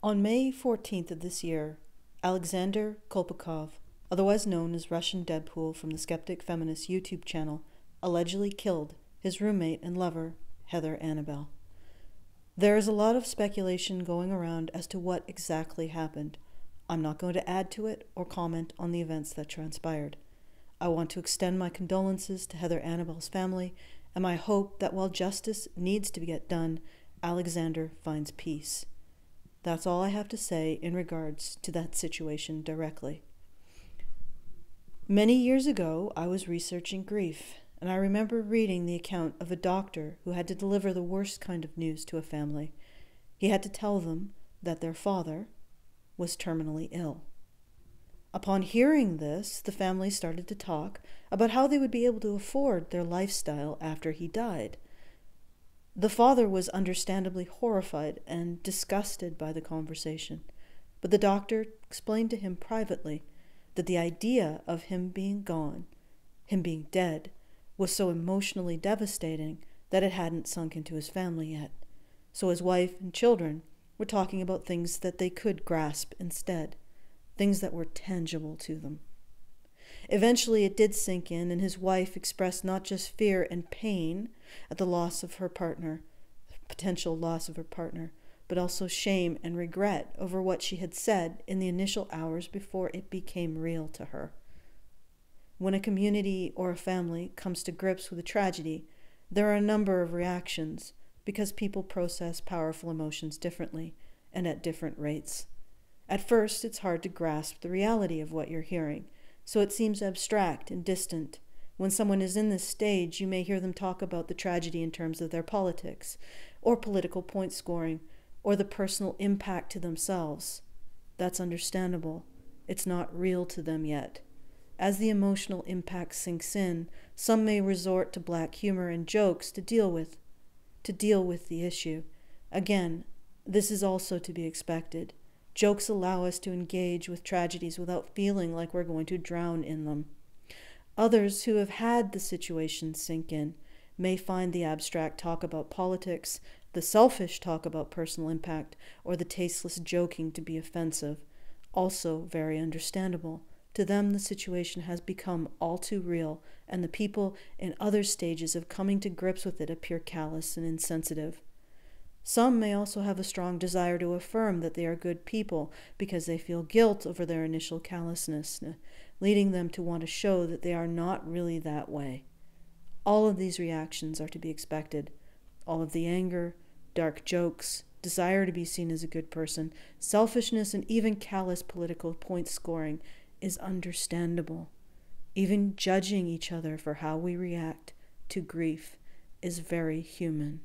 On May 14th of this year, Alexander Kolpakov, otherwise known as Russian Deadpool from the Skeptic Feminists YouTube channel, allegedly killed his roommate and lover, Heather Annabelle. There is a lot of speculation going around as to what exactly happened. I'm not going to add to it or comment on the events that transpired. I want to extend my condolences to Heather Annabelle's family and my hope that while justice needs to get done, Alexander finds peace. That's all I have to say in regards to that situation directly. Many years ago, I was researching grief, and I remember reading the account of a doctor who had to deliver the worst kind of news to a family. He had to tell them that their father was terminally ill. Upon hearing this, the family started to talk about how they would be able to afford their lifestyle after he died. The father was understandably horrified and disgusted by the conversation, but the doctor explained to him privately that the idea of him being gone, him being dead, was so emotionally devastating that it hadn't sunk into his family yet. So his wife and children were talking about things that they could grasp instead, things that were tangible to them. Eventually it did sink in, and his wife expressed not just fear and pain at the loss of her partner, potential loss of her partner, but also shame and regret over what she had said in the initial hours before it became real to her. When a community or a family comes to grips with a tragedy, there are a number of reactions because people process powerful emotions differently and at different rates. At first, it's hard to grasp the reality of what you're hearing, so it seems abstract and distant. When someone is in this stage, you may hear them talk about the tragedy in terms of their politics, or political point scoring, or the personal impact to themselves. That's understandable. It's not real to them yet. As the emotional impact sinks in, some may resort to black humor and jokes to deal with the issue. Again, this is also to be expected. Jokes allow us to engage with tragedies without feeling like we're going to drown in them. Others who have had the situation sink in may find the abstract talk about politics, the selfish talk about personal impact, or the tasteless joking to be offensive. Also very understandable. To them, the situation has become all too real, and the people in other stages of coming to grips with it appear callous and insensitive. Some may also have a strong desire to affirm that they are good people because they feel guilt over their initial callousness, leading them to want to show that they are not really that way. All of these reactions are to be expected. All of the anger, dark jokes, desire to be seen as a good person, selfishness, and even callous political point scoring is understandable. Even judging each other for how we react to grief is very human.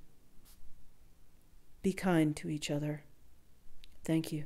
Be kind to each other. Thank you.